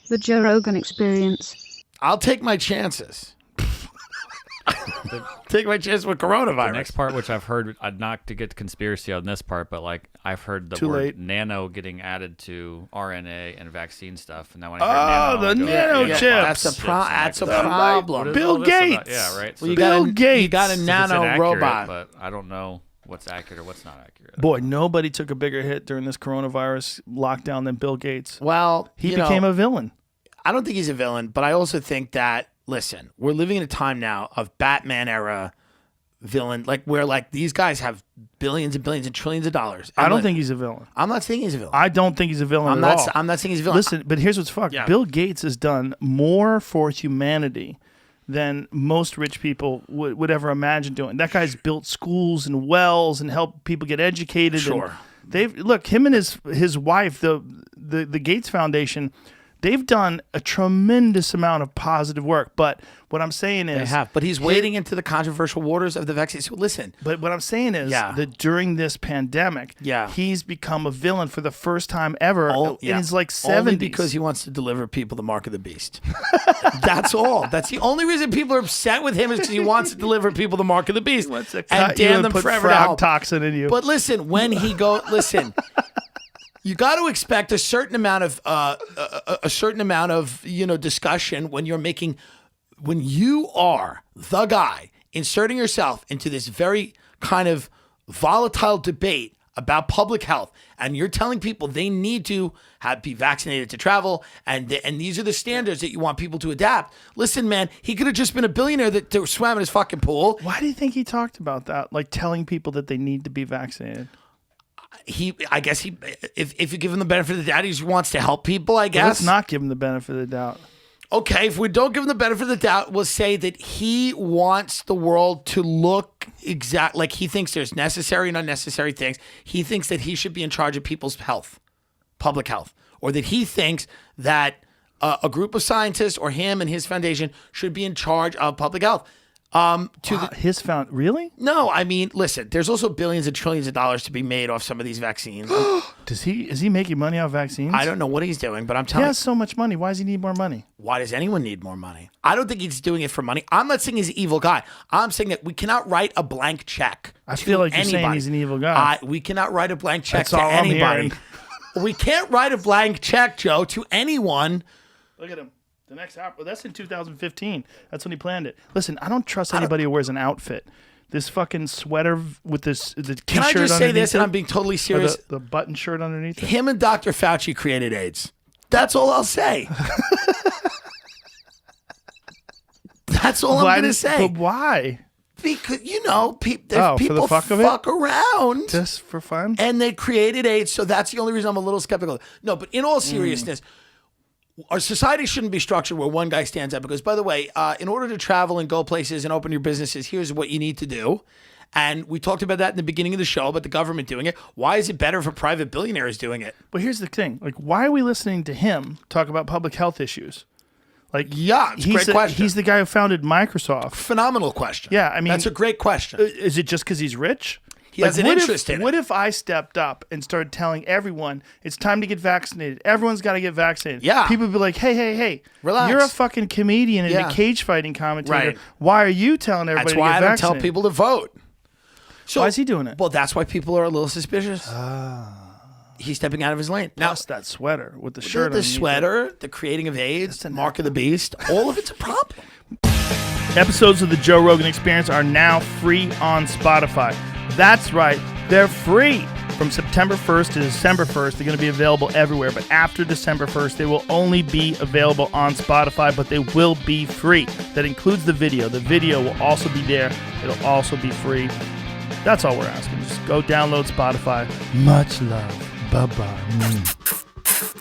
The Joe Rogan Experience. I'll take my chances. Take my chance with coronavirus. The next part, which I've heard, I'd not to get conspiracy on this part, but like I've heard the Too word late. nano getting added to RNA and vaccine stuff, and now when I heard the nano, nano chips. That's a problem. What is Bill all this about? Gates. Yeah, right. Well, you Bill got Gates. You got a it's nano inaccurate, robot. but I don't know what's accurate or what's not accurate. Boy, nobody took a bigger hit during this coronavirus lockdown than Bill Gates. Well, He became a villain. I don't think he's a villain, but I also think that, listen, we're living in a time now of Batman era villain, like where like these guys have billions and billions and trillions of dollars. I don't think he's a villain. I'm not saying he's a villain. I don't think he's a villain I'm at not. all. I'm not saying he's a villain. Listen, but here's what's fucked. Yeah. Bill Gates has done more for humanity than most rich people would ever imagine doing. That guy's built schools and wells and helped people get educated. Sure. And him and his wife, the Gates Foundation, they've done a tremendous amount of positive work. But what I'm saying is, They have, but he's wading into the controversial waters of the vaccine. So listen, But what I'm saying is Yeah. that during this pandemic, Yeah. he's become a villain for the first time ever in his like 70s. only because he wants to deliver people the mark of the beast. That's all. That's the only reason people are upset with him is because he wants to deliver people the mark of the beast wants to and cut you damn and them put forever to frog help. toxin in you. But listen, when he listen. You got to expect a certain amount of discussion when you are the guy inserting yourself into this very kind of volatile debate about public health, and you're telling people they need to be vaccinated to travel, and these are the standards that you want people to adapt. Listen, man, he could have just been a billionaire that swam in his fucking pool. Why do you think he talked about that? Like telling people that they need to be vaccinated. I guess if you give him the benefit of the doubt, he just wants to help people, I guess. Let's not give him the benefit of the doubt. Okay, if we don't give him the benefit of the doubt, we'll say that he wants the world to look like he thinks there's necessary and unnecessary things. He thinks that he should be in charge of people's health, public health, or that he thinks that a group of scientists or him and his foundation should be in charge of public health. Really? No, I mean, listen, there's also billions and trillions of dollars to be made off some of these vaccines. Is he making money off vaccines? I don't know what he's doing, but I'm He telling you. has so much money. Why does he need more money? Why does anyone need more money? I don't think he's doing it for money. I'm not saying he's an evil guy. I'm saying that we cannot write a blank check. I feel like you're saying he's an evil guy. We cannot write a blank check That's to all I'm anybody. hearing. We can't write a blank check, Joe, to anyone. Look at him. The next well, that's in 2015. That's when he planned it. Listen, I don't trust anybody who wears an outfit. This fucking sweater with the t-shirt. Can I just say underneath this, and it, I'm being totally or serious? the button shirt underneath it. Him and Dr. Fauci created AIDS. That's all I'll say. That's all I'm going to say. But why? Because, for people the fuck of it? fuck around. Just for fun? And they created AIDS, so that's the only reason I'm a little skeptical. No, but in all seriousness, our society shouldn't be structured where one guy stands up because, by the way, in order to travel and go places and open your businesses, here's what you need to do. And we talked about that in the beginning of the show about the government doing it. Why is it better for private billionaires doing it? But here's the thing. Like, why are we listening to him talk about public health issues? Like, Yeah, it's a great question. He's the guy who founded Microsoft. Phenomenal question. Yeah, I mean, that's a great question. Is it just because he's rich? He has an interest in it. What if I stepped up and started telling everyone it's time to get vaccinated? Everyone's got to get vaccinated. Yeah. People would be like, hey, Relax. you're a fucking comedian and Yeah. a cage fighting commentator. Right. Why are you telling everybody That's to why get I don't vaccinated? tell people to vote. So, Why is he doing it? Well, that's why people are a little suspicious. He's stepping out of his lane. Now, Plus that sweater with the shirt the underneath it. sweater, the creating of AIDS, mark of the beast, all of it's a problem. Episodes of the Joe Rogan Experience are now free on Spotify. That's right, they're free. From September 1st to December 1st, they're going to be available everywhere. But after December 1st, they will only be available on Spotify, but they will be free. That includes the video. The video will also be there. It'll also be free. That's all we're asking. Just go download Spotify. Much love. Bye-bye.